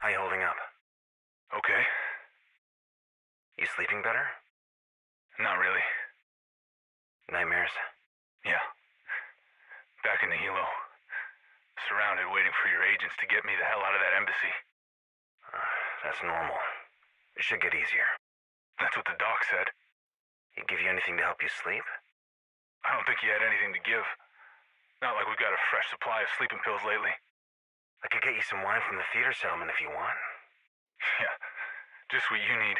How you holding up? Okay. You sleeping better? Not really. Nightmares? Yeah. Back in the helo. Surrounded, waiting for your agents to get me the hell out of that embassy. That's normal. It should get easier. That's what the doc said. He give you anything to help you sleep? I don't think he had anything to give. Not like we got a fresh supply of sleeping pills lately. I could get you some wine from the theater settlement if you want. Yeah, just what you need.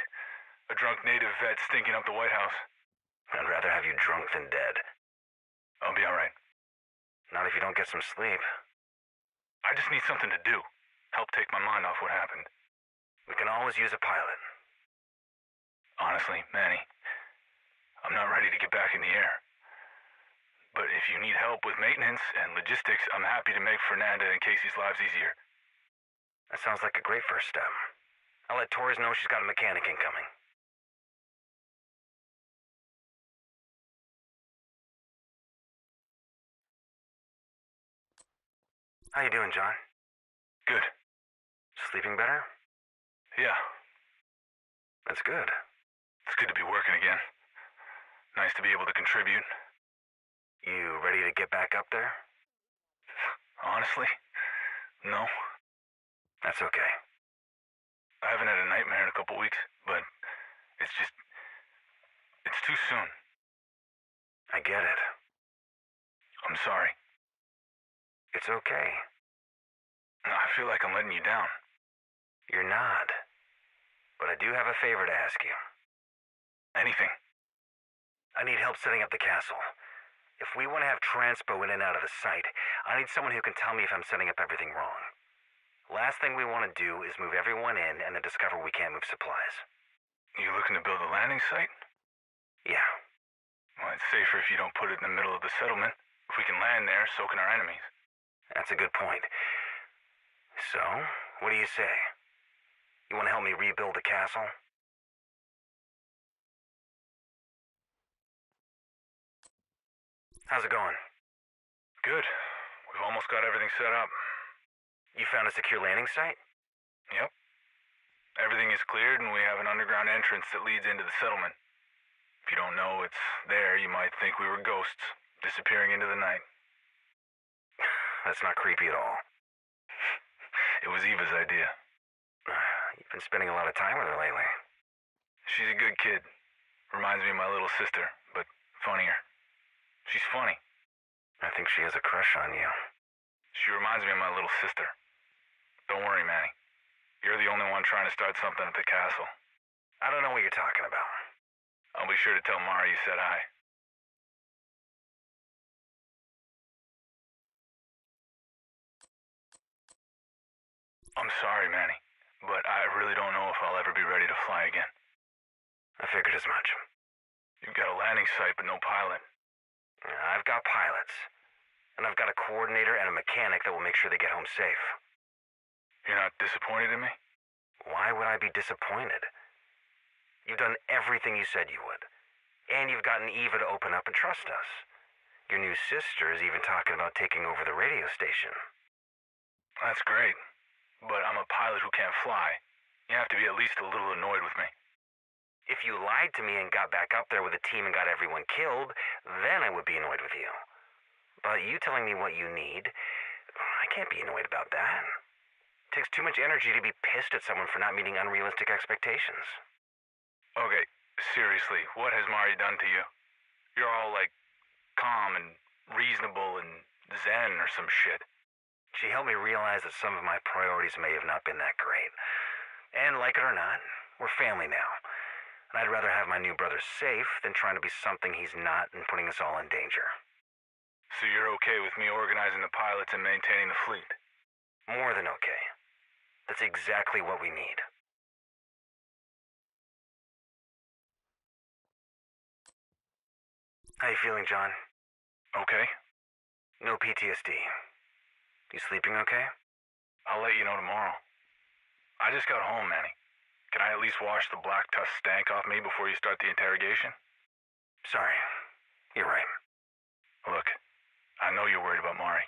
A drunk native vet stinking up the White House. I'd rather have you drunk than dead. I'll be alright. Not if you don't get some sleep. I just need something to do. Help take my mind off what happened. We can always use a pilot. Honestly, Manny, I'm not ready to get back in the air. But if you need help with maintenance and logistics, I'm happy to make Fernanda and Casey's lives easier. That sounds like a great first step. I'll let Torres know she's got a mechanic incoming. How you doing, John? Good. Sleeping better? Yeah. That's good. It's good to be working again. Nice to be able to contribute. You ready to get back up there? Honestly, no. That's okay. I haven't had a nightmare in a couple weeks, but it's too soon. I get it. I'm sorry. It's okay. I feel like I'm letting you down. You're not. But I do have a favor to ask you. Anything. I need help setting up the castle. If we want to have Transpo in and out of the site, I need someone who can tell me if I'm setting up everything wrong. Last thing we want to do is move everyone in and then discover we can't move supplies. You looking to build a landing site? Yeah. Well, it's safer if you don't put it in the middle of the settlement. If we can land there, so can our enemies. That's a good point. So, what do you say? You want to help me rebuild the castle? How's it going? Good. We've almost got everything set up. You found a secure landing site? Yep. Everything is cleared and we have an underground entrance that leads into the settlement. If you don't know it's there, you might think we were ghosts, disappearing into the night. That's not creepy at all. It was Eva's idea. You've been spending a lot of time with her lately. She's a good kid. Reminds me of my little sister, but funnier. She's funny. I think she has a crush on you. She reminds me of my little sister. Don't worry, Manny. You're the only one trying to start something at the castle. I don't know what you're talking about. I'll be sure to tell Mara you said hi. I'm sorry, Manny, but I really don't know if I'll ever be ready to fly again. I figured as much. You've got a landing site, but no pilot. I've got pilots. And I've got a coordinator and a mechanic that will make sure they get home safe. You're not disappointed in me? Why would I be disappointed? You've done everything you said you would. And you've gotten Eva to open up and trust us. Your new sister is even talking about taking over the radio station. That's great. But I'm a pilot who can't fly. You have to be at least a little annoyed with me. If you lied to me and got back up there with a team and got everyone killed, then I would be annoyed with you. But you telling me what you need, I can't be annoyed about that. It takes too much energy to be pissed at someone for not meeting unrealistic expectations. Okay, seriously, what has Mari done to you? You're all, like, calm and reasonable and zen or some shit. She helped me realize that some of my priorities may have not been that great. And like it or not, we're family now. And I'd rather have my new brother safe than trying to be something he's not and putting us all in danger. So you're okay with me organizing the pilots and maintaining the fleet? More than okay. That's exactly what we need. How you feeling, John? Okay. No PTSD. You sleeping okay? I'll let you know tomorrow. I just got home, Manny. Can I at least wash the Black Tusk stank off me before you start the interrogation? Sorry. You're right. Look, I know you're worried about Mari,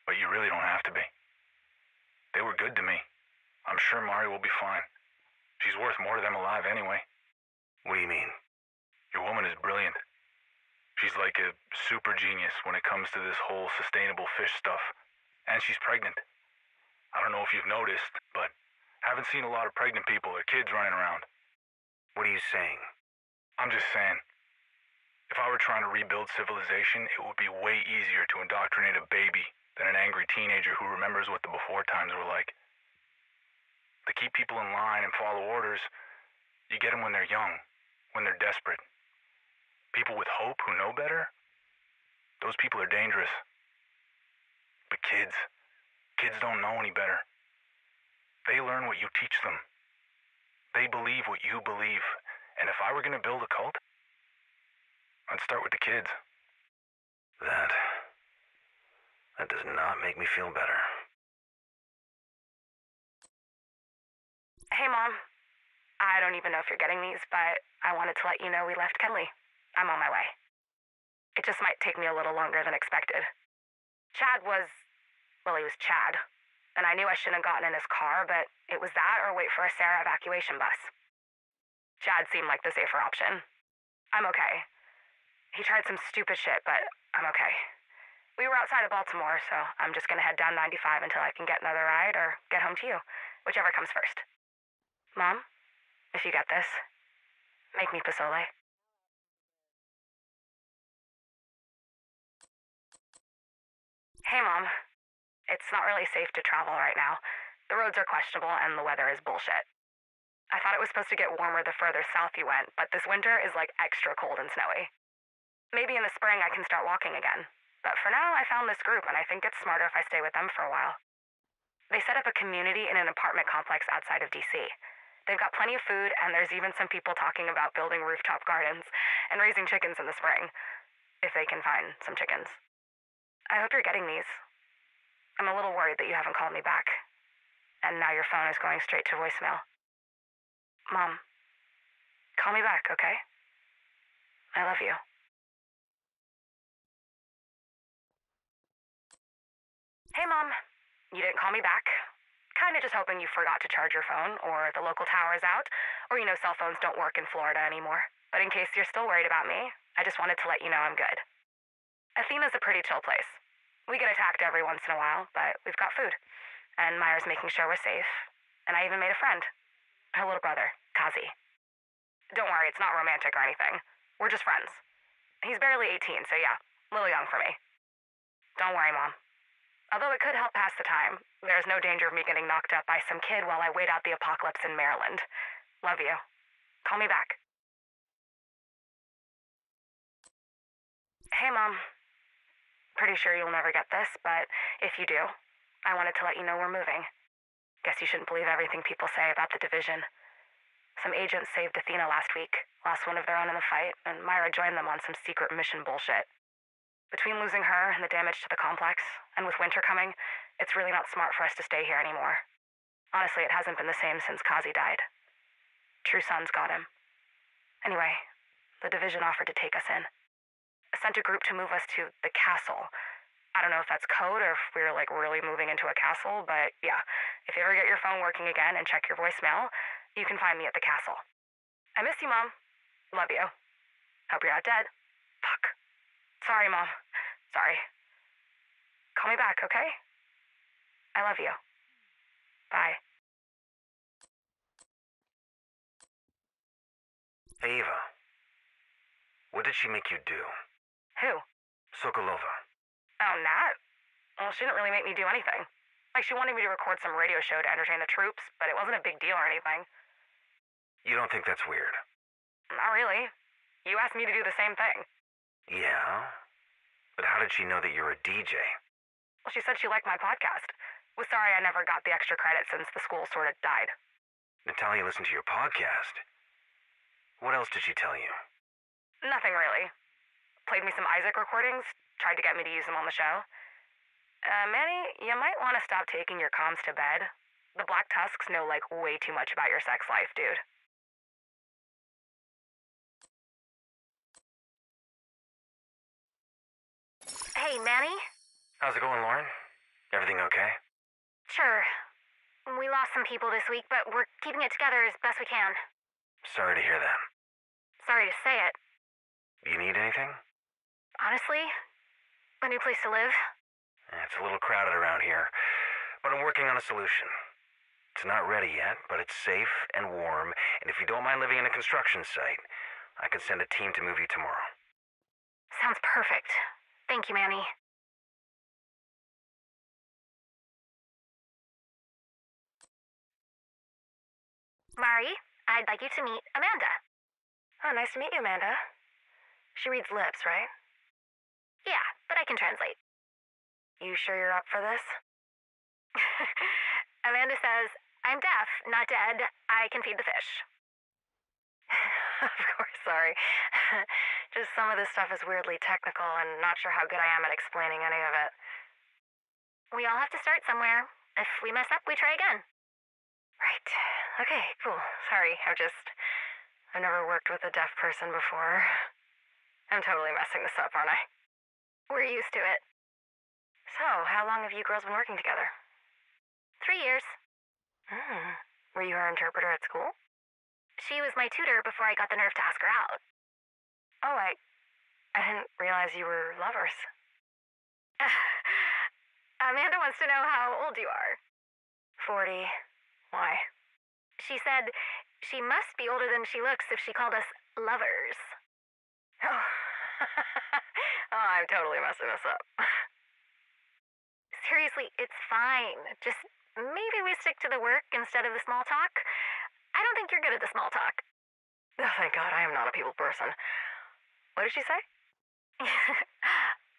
but you really don't have to be. They were good to me. I'm sure Mari will be fine. She's worth more to them alive anyway. What do you mean? Your woman is brilliant. She's like a super genius when it comes to this whole sustainable fish stuff. And she's pregnant. I don't know if you've noticed, but haven't seen a lot of pregnant people or kids running around. What are you saying? I'm just saying, if I were trying to rebuild civilization, it would be way easier to indoctrinate a baby than an angry teenager who remembers what the before times were like. To keep people in line and follow orders, you get them when they're young, when they're desperate. People with hope who know better, those people are dangerous. But kids don't know any better. They learn what you teach them. They believe what you believe. And if I were going to build a cult, I'd start with the kids. That does not make me feel better. Hey, Mom. I don't even know if you're getting these, but I wanted to let you know we left Kenley. I'm on my way. It just might take me a little longer than expected. Chad was Chad. And I knew I shouldn't have gotten in his car, but it was that or wait for a Sarah evacuation bus. Chad seemed like the safer option. I'm okay. He tried some stupid shit, but I'm okay. We were outside of Baltimore, so I'm just gonna head down 95 until I can get another ride or get home to you, whichever comes first. Mom, if you get this, make me pozole. Hey, Mom. It's not really safe to travel right now. The roads are questionable and the weather is bullshit. I thought it was supposed to get warmer the further south you went, but this winter is like extra cold and snowy. Maybe in the spring I can start walking again. But for now, I found this group and I think it's smarter if I stay with them for a while. They set up a community in an apartment complex outside of DC. They've got plenty of food and there's even some people talking about building rooftop gardens and raising chickens in the spring. If they can find some chickens. I hope you're getting these. I'm a little worried that you haven't called me back. And now your phone is going straight to voicemail. Mom, call me back, okay? I love you. Hey, Mom. You didn't call me back. Kinda just hoping you forgot to charge your phone, or the local tower is out, or you know cell phones don't work in Florida anymore. But in case you're still worried about me, I just wanted to let you know I'm good. Athena's a pretty chill place. We get attacked every once in a while, but we've got food. And Myra's making sure we're safe. And I even made a friend. Her little brother, Kazi. Don't worry, it's not romantic or anything. We're just friends. He's barely 18, so yeah, a little young for me. Don't worry, Mom. Although it could help pass the time, there's no danger of me getting knocked up by some kid while I wait out the apocalypse in Maryland. Love you. Call me back. Hey, Mom. Pretty sure you'll never get this, but if you do, I wanted to let you know we're moving. Guess you shouldn't believe everything people say about the division. Some agents saved Athena last week, lost one of their own in the fight, and Myra joined them on some secret mission bullshit. Between losing her and the damage to the complex, and with winter coming, it's really not smart for us to stay here anymore. Honestly, it hasn't been the same since Kazi died. True Sons got him. Anyway, the division offered to take us in. Sent a group to move us to the castle. I don't know if that's code or if we're like really moving into a castle, but yeah, if you ever get your phone working again and check your voicemail, you can find me at the castle. I miss you, Mom. Love you. Hope you're not dead. Fuck. Sorry, Mom. Sorry. Call me back, okay? I love you. Bye. Ava, what did she make you do? Who? Sokolova. Oh, Nat? Well, she didn't really make me do anything. Like, she wanted me to record some radio show to entertain the troops, but it wasn't a big deal or anything. You don't think that's weird? Not really. You asked me to do the same thing. Yeah? But how did she know that you're a DJ? Well, she said she liked my podcast. Was sorry I never got the extra credit since the school sort of died. Natalia listened to your podcast. What else did she tell you? Nothing really. Played me some Isaac recordings, tried to get me to use them on the show. Manny, you might want to stop taking your comms to bed. The Black Tusks know, like, way too much about your sex life, dude. Hey, Manny? How's it going, Lauren? Everything okay? Sure. We lost some people this week, but we're keeping it together as best we can. Sorry to hear that. Sorry to say it. You need anything? Honestly, a new place to live. It's a little crowded around here, but I'm working on a solution. It's not ready yet, but it's safe and warm, and if you don't mind living in a construction site, I can send a team to move you tomorrow. Sounds perfect. Thank you, Manny. Mari, I'd like you to meet Amanda. Oh, nice to meet you, Amanda. She reads lips, right? Yeah, but I can translate. You sure you're up for this? Amanda says, I'm deaf, not dead. I can feed the fish. Of course, sorry. Just some of this stuff is weirdly technical and not sure how good I am at explaining any of it. We all have to start somewhere. If we mess up, we try again. Right. Okay, cool. Sorry, I've never worked with a deaf person before. I'm totally messing this up, aren't I? We're used to it. So, how long have you girls been working together? 3 years. Were you her interpreter at school? She was my tutor before I got the nerve to ask her out. Oh, I didn't realize you were lovers. Amanda wants to know how old you are. 40. Why? She said she must be older than she looks if she called us lovers. Oh, oh, I'm totally messing this up. Seriously, it's fine. Just maybe we stick to the work instead of the small talk. I don't think you're good at the small talk. Oh, thank God, I am not a people person. What did she say?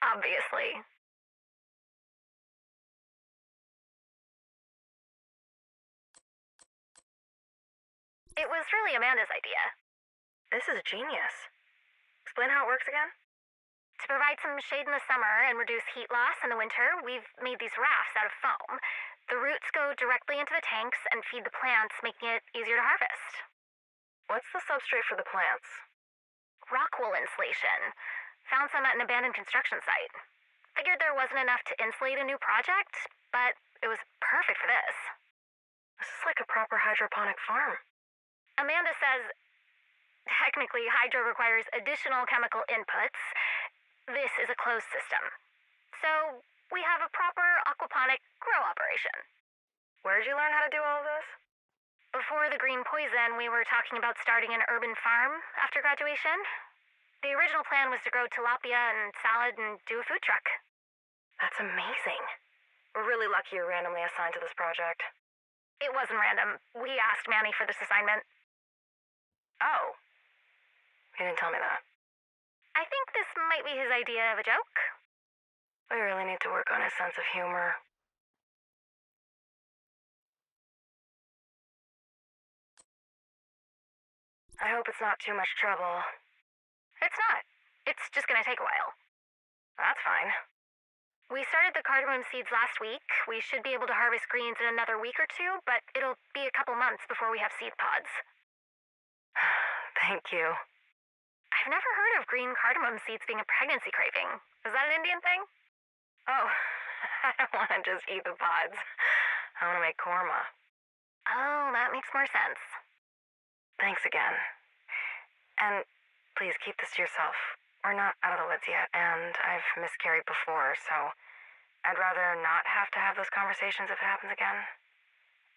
Obviously. It was really Amanda's idea. This is genius. Explain how it works again? To provide some shade in the summer and reduce heat loss in the winter, we've made these rafts out of foam. The roots go directly into the tanks and feed the plants, making it easier to harvest. What's the substrate for the plants? Rock wool insulation. Found some at an abandoned construction site. Figured there wasn't enough to insulate a new project, but it was perfect for this. This is like a proper hydroponic farm. Amanda says, technically, hydro requires additional chemical inputs. This is a closed system. So, we have a proper aquaponic grow operation. Where did you learn how to do all of this? Before the green poison, we were talking about starting an urban farm after graduation. The original plan was to grow tilapia and salad and do a food truck. That's amazing. We're really lucky you're randomly assigned to this project. It wasn't random. We asked Manny for this assignment. Oh. He didn't tell me that. I think this might be his idea of a joke. We really need to work on his sense of humor. I hope it's not too much trouble. It's not. It's just gonna take a while. That's fine. We started the cardamom seeds last week. We should be able to harvest greens in another week or two, but it'll be a couple months before we have seed pods. Thank you. I've never heard of green cardamom seeds being a pregnancy craving. Is that an Indian thing? Oh, I don't want to just eat the pods. I want to make korma. Oh, that makes more sense. Thanks again. And please keep this to yourself. We're not out of the woods yet, and I've miscarried before, so I'd rather not have to have those conversations if it happens again.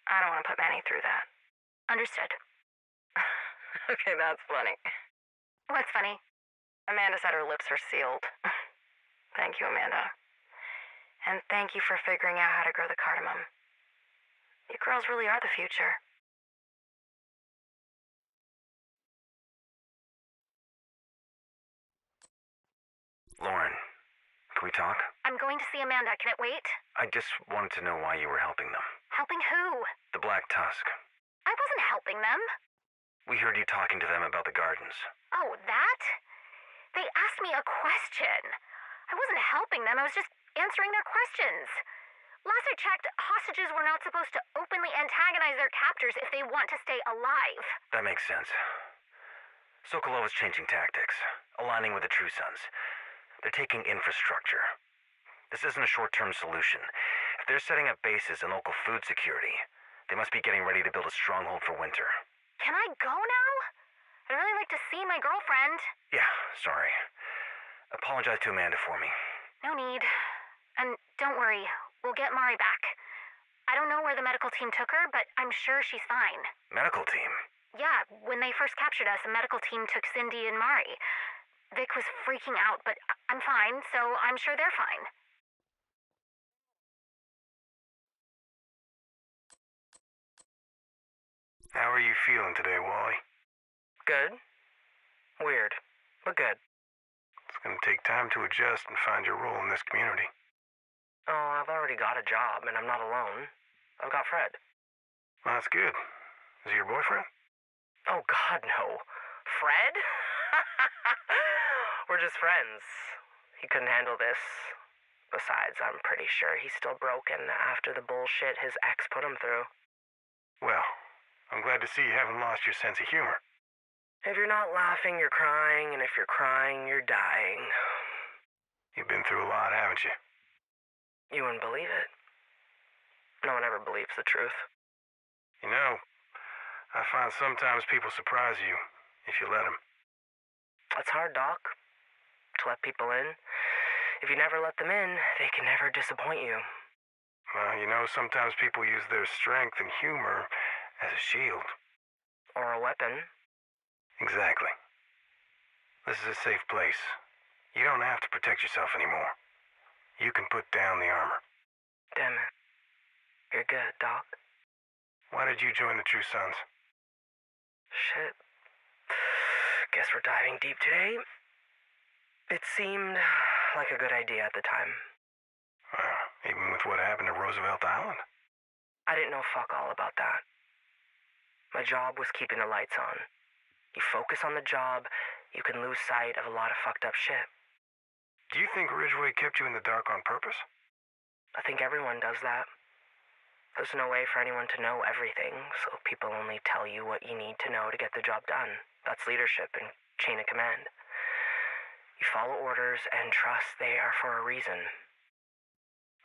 I don't want to put Manny through that. Understood. Okay, that's funny. What's funny? Amanda said her lips are sealed. Thank you, Amanda. And thank you for figuring out how to grow the cardamom. You girls really are the future. Lauren, can we talk? I'm going to see Amanda. Can it wait? I just wanted to know why you were helping them. Helping who? The Black Tusk. I wasn't helping them. We heard you talking to them about the gardens. Oh, that? They asked me a question. I wasn't helping them. I was just answering their questions. Last I checked, hostages were not supposed to openly antagonize their captors if they want to stay alive. That makes sense. Sokolov is changing tactics, aligning with the True Sons. They're taking infrastructure. This isn't a short-term solution. If they're setting up bases and local food security, They must be getting ready to build a stronghold for winter. Can I go now? I'd really like to see my girlfriend. Yeah, sorry. Apologize to Amanda for me. No need. And don't worry, we'll get Mari back. I don't know where the medical team took her, but I'm sure she's fine. Medical team? Yeah, when they first captured us, a medical team took Cindy and Mari. Vic was freaking out, but I'm fine, so I'm sure they're fine. How are you feeling today, Wally? Good. Weird, but good. It's going to take time to adjust and find your role in this community. Oh, I've already got a job, and I'm not alone. I've got Fred. Well, that's good. Is he your boyfriend? Oh, God, no. Fred? We're just friends. He couldn't handle this. Besides, I'm pretty sure he's still broken after the bullshit his ex put him through. Well, I'm glad to see you haven't lost your sense of humor. If you're not laughing, you're crying, and if you're crying, you're dying. You've been through a lot, haven't you? You wouldn't believe it. No one ever believes the truth. You know, I find sometimes people surprise you if you let them. It's hard, Doc, to let people in. If you never let them in, they can never disappoint you. Well, you know, sometimes people use their strength and humor as a shield. Or a weapon. Exactly. This is a safe place. You don't have to protect yourself anymore. You can put down the armor. Damn it. You're good, Doc. Why did you join the True Sons? Shit. Guess we're diving deep today. It seemed like a good idea at the time. Even with what happened at Roosevelt Island? I didn't know fuck all about that. My job was keeping the lights on. You focus on the job, you can lose sight of a lot of fucked up shit. Do you think Ridgway kept you in the dark on purpose? I think everyone does that. There's no way for anyone to know everything, so people only tell you what you need to know to get the job done. That's leadership and chain of command. You follow orders and trust they are for a reason.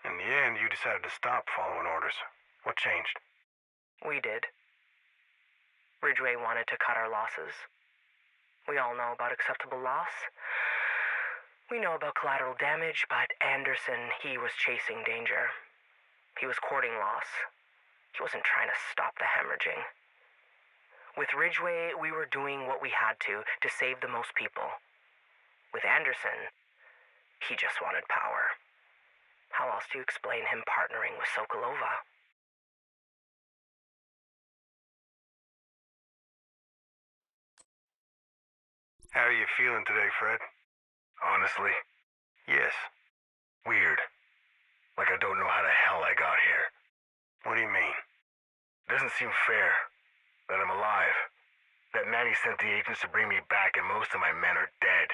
In the end, you decided to stop following orders. What changed? We did. Ridgway wanted to cut our losses. We all know about acceptable loss. We know about collateral damage, but Anderson, he was chasing danger. He was courting loss. He wasn't trying to stop the hemorrhaging. With Ridgway, we were doing what we had to save the most people. With Anderson, he just wanted power. How else do you explain him partnering with Sokolova? How are you feeling today, Fred? Honestly? Yes. Weird. Like I don't know how the hell I got here. What do you mean? Doesn't seem fair. That I'm alive. That Manny sent the agents to bring me back and most of my men are dead.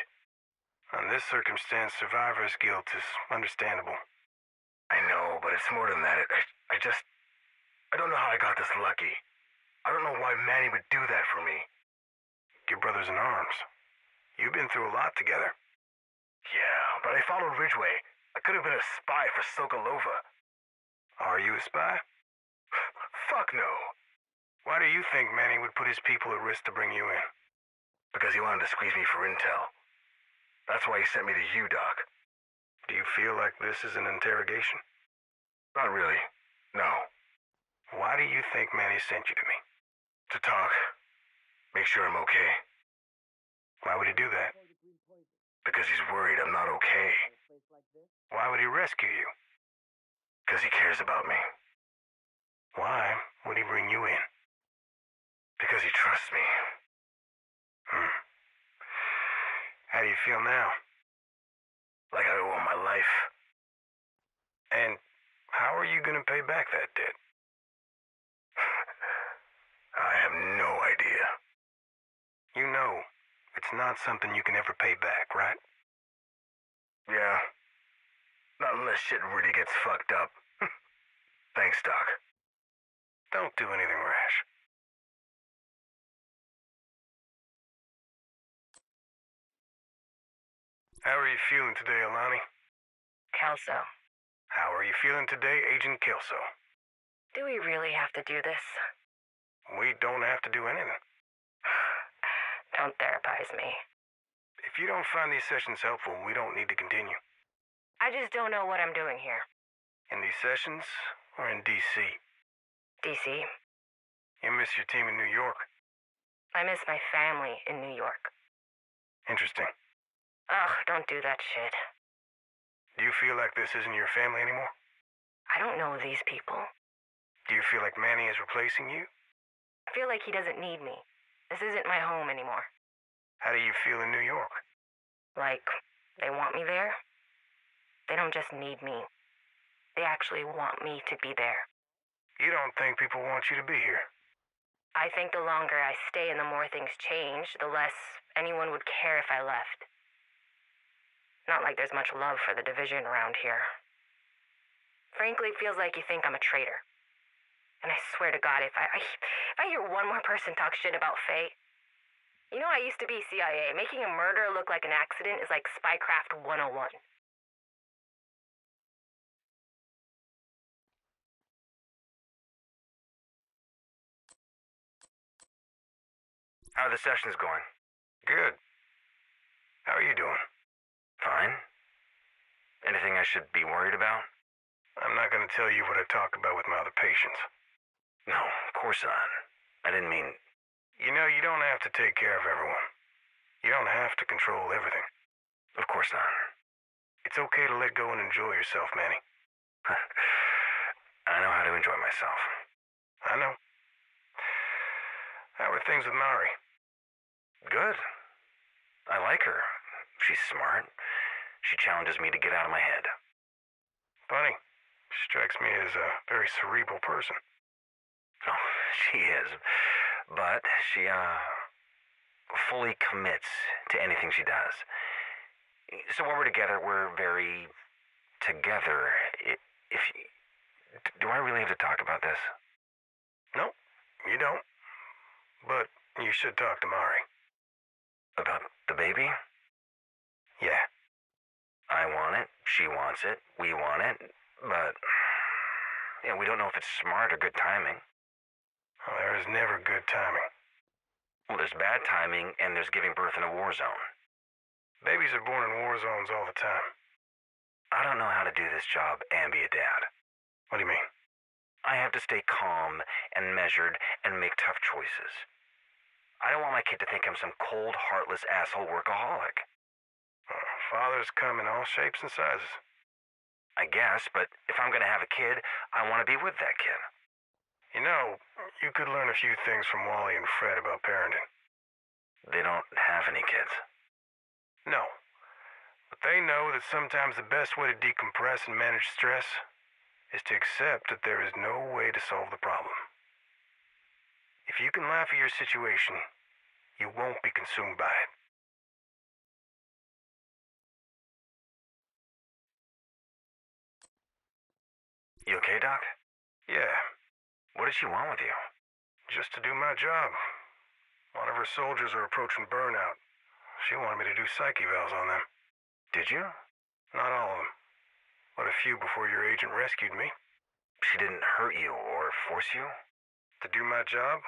On this circumstance, survivor's guilt is understandable. I know, but it's more than that. I don't know how I got this lucky. I don't know why Manny would do that for me. Your brothers in arms. You've been through a lot together. Yeah, but I followed Ridgway. I could have been a spy for Sokolova. Are you a spy? Fuck no. Why do you think Manny would put his people at risk to bring you in? Because he wanted to squeeze me for intel. That's why he sent me to you, Doc. Do you feel like this is an interrogation? Not really. No. Why do you think Manny sent you to me? To talk. Make sure I'm okay. Why would he do that? Because he's worried I'm not okay. Why would he rescue you? Because he cares about me. Why would he bring you in? Because he trusts me. How do you feel now? Like I owe him my life. And how are you going to pay back that debt? I have no idea. You know, it's not something you can ever pay back, right? Yeah. Not unless shit really gets fucked up. Thanks, Doc. Don't do anything rash. How are you feeling today, Alani? Kelso. How are you feeling today, Agent Kelso? Do we really have to do this? We don't have to do anything. Don't therapize me. If you don't find these sessions helpful, we don't need to continue. I just don't know what I'm doing here. In these sessions, or in D.C.? DC. You miss your team in New York? I miss my family in New York. Interesting. Ugh, don't do that shit. Do you feel like this isn't your family anymore? I don't know these people. Do you feel like Manny is replacing you? I feel like he doesn't need me. This isn't my home anymore. How do you feel in New York? Like, they want me there? They don't just need me. They actually want me to be there. You don't think people want you to be here? I think the longer I stay and the more things change, the less anyone would care if I left. Not like there's much love for the division around here. Frankly, it feels like you think I'm a traitor. And I swear to God, if I hear one more person talk shit about Faye... You know, I used to be CIA. Making a murder look like an accident is like Spycraft 101. How are the sessions going? Good. How are you doing? Fine. Anything I should be worried about? I'm not going to tell you what I talk about with my other patients. No, of course not. I didn't mean... You know, you don't have to take care of everyone. You don't have to control everything. Of course not. It's okay to let go and enjoy yourself, Manny. I know how to enjoy myself. I know. How are things with Mari? Good. I like her. She's smart. She challenges me to get out of my head. Funny. She strikes me as a very cerebral person. Oh, she is. But she, fully commits to anything she does. So when we're together, we're very together. Do I really have to talk about this? No, you don't. But you should talk to Mari. About the baby? Yeah. I want it, she wants it, we want it, but... Yeah, we don't know if it's smart or good timing. Well, there is never good timing. Well, there's bad timing, and there's giving birth in a war zone. Babies are born in war zones all the time. I don't know how to do this job and be a dad. What do you mean? I have to stay calm and measured and make tough choices. I don't want my kid to think I'm some cold, heartless asshole workaholic. Fathers come in all shapes and sizes. I guess, but if I'm going to have a kid, I want to be with that kid. You know, you could learn a few things from Wally and Fred about parenting. They don't have any kids. No. But they know that sometimes the best way to decompress and manage stress is to accept that there is no way to solve the problem. If you can laugh at your situation, you won't be consumed by it. You okay, Doc? Yeah, What did she want with you? just to do my job. One of her soldiers are approaching burnout. She wanted me to do psych evals on them. Did you? Not all of them, but a few before your agent rescued me. She didn't hurt you or force you? To do my job?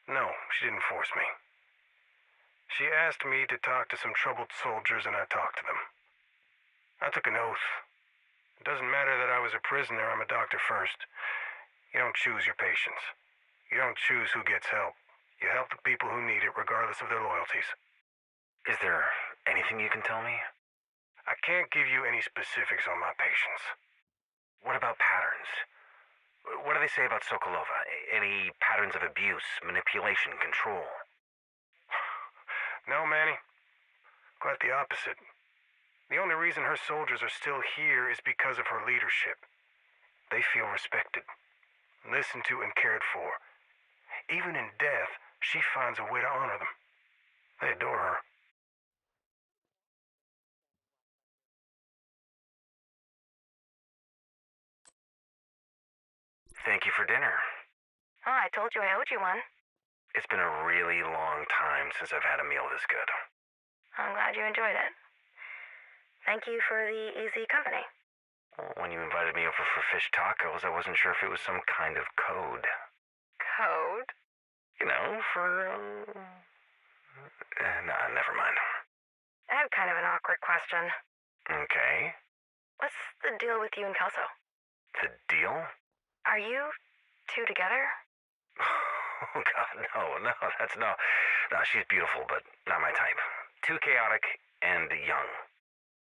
No, she didn't force me. She asked me to talk to some troubled soldiers, and I talked to them. I took an oath. It doesn't matter that I was a prisoner, I'm a doctor first. You don't choose your patients. You don't choose who gets help. You help the people who need it, regardless of their loyalties. Is there anything you can tell me? I can't give you any specifics on my patients. What about patterns? What do they say about Sokolova? Any patterns of abuse, manipulation, control? No, Manny. Quite the opposite. The only reason her soldiers are still here is because of her leadership. They feel respected, listened to, and cared for. Even in death, she finds a way to honor them. They adore her. Thank you for dinner. Oh, I told you I owed you one. It's been a really long time since I've had a meal this good. I'm glad you enjoyed it. Thank you for the easy company. When you invited invited me over for fish tacos, I wasn't sure if it was some kind of code. Code? You know, for, nah, never mind. I have kind of an awkward question. Okay. What's the deal with you and Kelso? The deal? Are you two together? Oh, God, no, that's no. No, she's beautiful, but not my type. Too chaotic and young.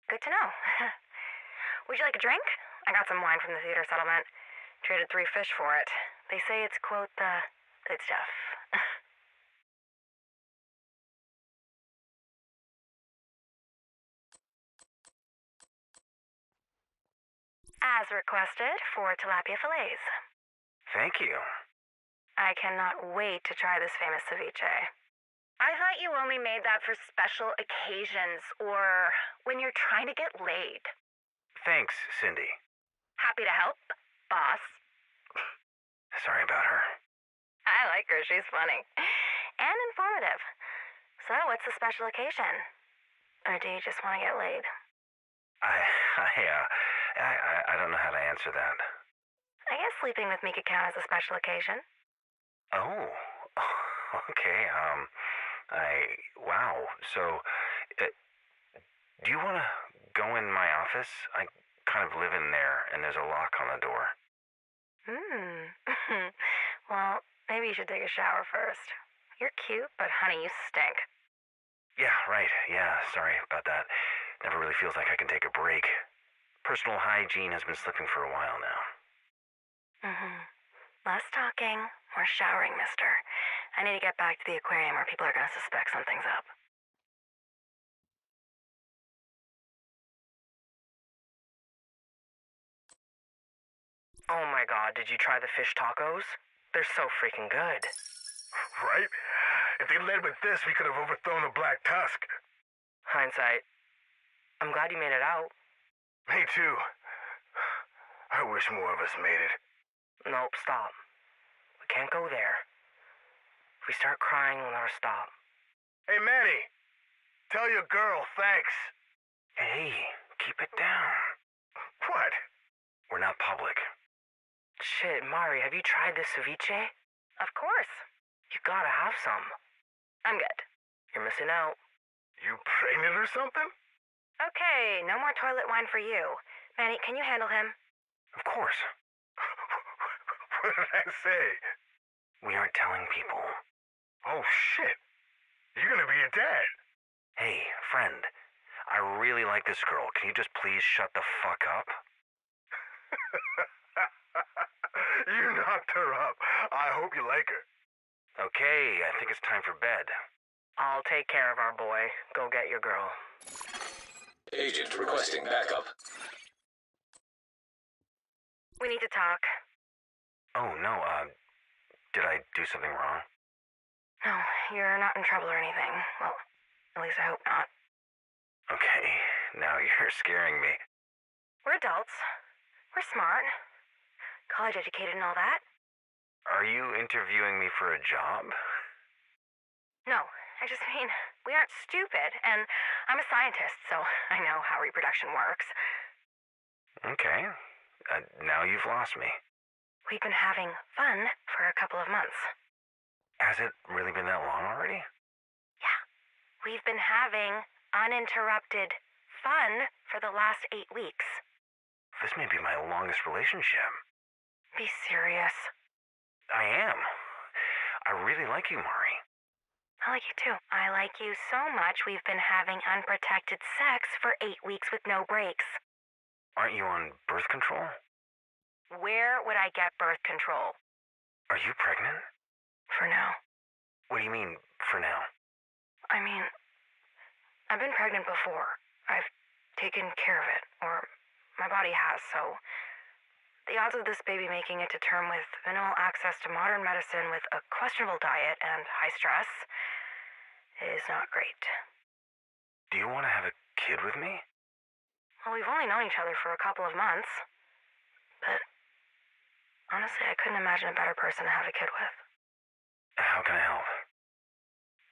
Good to know. Would you like a drink? I got some wine from the theater settlement. Traded 3 fish for it. They say it's, quote, the good stuff. As requested, 4 tilapia fillets. Thank you. I cannot wait to try this famous ceviche. I thought you only made that for special occasions or when you're trying to get laid. Thanks, Cindy. Happy to help, boss. Sorry about her. I like her. She's funny. And informative. So, what's the special occasion? Or do you just want to get laid? I don't know how to answer that. I guess sleeping with me could count as a special occasion. Oh, okay, wow, so, do you want to go in my office? I kind of live in there, and there's a lock on the door. Well, maybe you should take a shower first. You're cute, but honey, you stink. Yeah, right, yeah, sorry about that. Never really feels like I can take a break. Personal hygiene has been slipping for a while now. Less talking, more showering, mister. I need to get back to the aquarium or people are going to suspect something's up. Oh my god, did you try the fish tacos? They're so freaking good. Right? If they led with this, we could have overthrown the Black Tusk. Hindsight. I'm glad you made it out. Me too. I wish more of us made it. Nope, stop. We can't go there. If we start crying, we'll never stop. Hey, Manny. Tell your girl thanks. Hey, keep it down. What? We're not public. Shit, Mari, have you tried this ceviche? Of course. You gotta have some. I'm good. You're missing out. You pregnant or something? Okay, no more toilet wine for you. Manny, can you handle him? Of course. What did I say? We aren't telling people. Oh, shit. You're gonna be a dad. Hey, friend. I really like this girl. Can you just please shut the fuck up? You knocked her up. I hope you like her. Okay, I think it's time for bed. I'll take care of our boy. Go get your girl. Agent requesting backup. We need to talk. Oh, no, did I do something wrong? No, you're not in trouble or anything. Well, at least I hope not. Okay, now you're scaring me. We're adults. We're smart. College educated and all that. Are you interviewing me for a job? No, I just mean, we aren't stupid, and I'm a scientist, so I know how reproduction works. Okay, now you've lost me. We've been having fun for a couple of months. Has it really been that long already? Yeah, we've been having uninterrupted fun for the last 8 weeks. This may be my longest relationship. Be serious. I am. I really like you, Mari. I like you too. I like you so much we've been having unprotected sex for 8 weeks with no breaks. Aren't you on birth control? Where would I get birth control? Are you pregnant? For now. What do you mean, for now? I mean, I've been pregnant before. I've taken care of it, or my body has, so the odds of this baby making it to term with minimal access to modern medicine with a questionable diet and high stress is not great. Do you want to have a kid with me? Well, we've only known each other for a couple of months, but honestly, I couldn't imagine a better person to have a kid with. How can I help?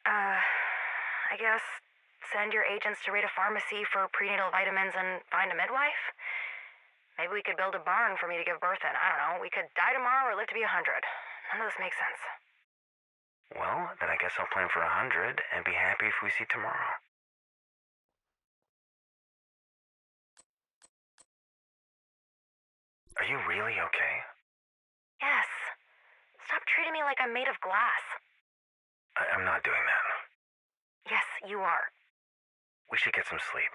I guess send your agents to raid a pharmacy for prenatal vitamins and find a midwife? Maybe we could build a barn for me to give birth in. I don't know. We could die tomorrow or live to be 100. None of this makes sense. Well, then I guess I'll plan for 100 and be happy if we see tomorrow. Are you really okay? Yes. Stop treating me like I'm made of glass. I'm not doing that. Yes, you are. We should get some sleep.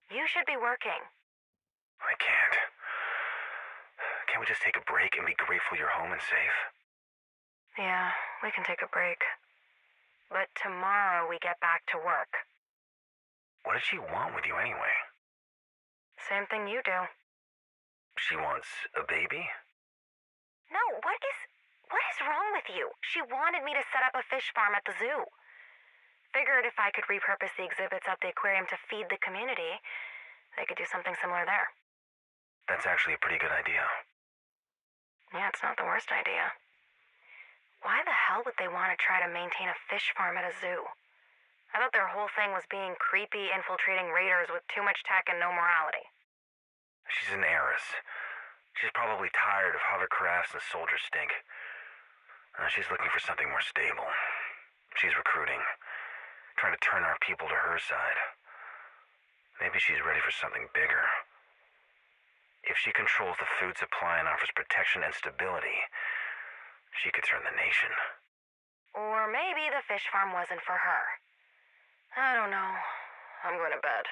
You should be working. I can't. Can't we just take a break and be grateful you're home and safe? Yeah, we can take a break. But tomorrow we get back to work. What did she want with you anyway? Same thing you do. She wants a baby? No, what is wrong with you? She wanted me to set up a fish farm at the zoo. Figured if I could repurpose the exhibits at the aquarium to feed the community, they could do something similar there. That's actually a pretty good idea. Yeah, it's not the worst idea. Why the hell would they want to try to maintain a fish farm at a zoo? I thought their whole thing was being creepy, infiltrating raiders with too much tech and no morality. She's an heiress. She's probably tired of hovercrafts and soldier stink. She's looking for something more stable. She's recruiting, trying to turn our people to her side. Maybe she's ready for something bigger. If she controls the food supply and offers protection and stability, she could turn the nation. Or maybe the fish farm wasn't for her. I don't know. I'm going to bed.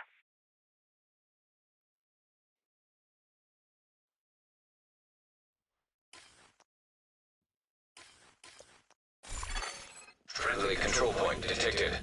Friendly control point detected.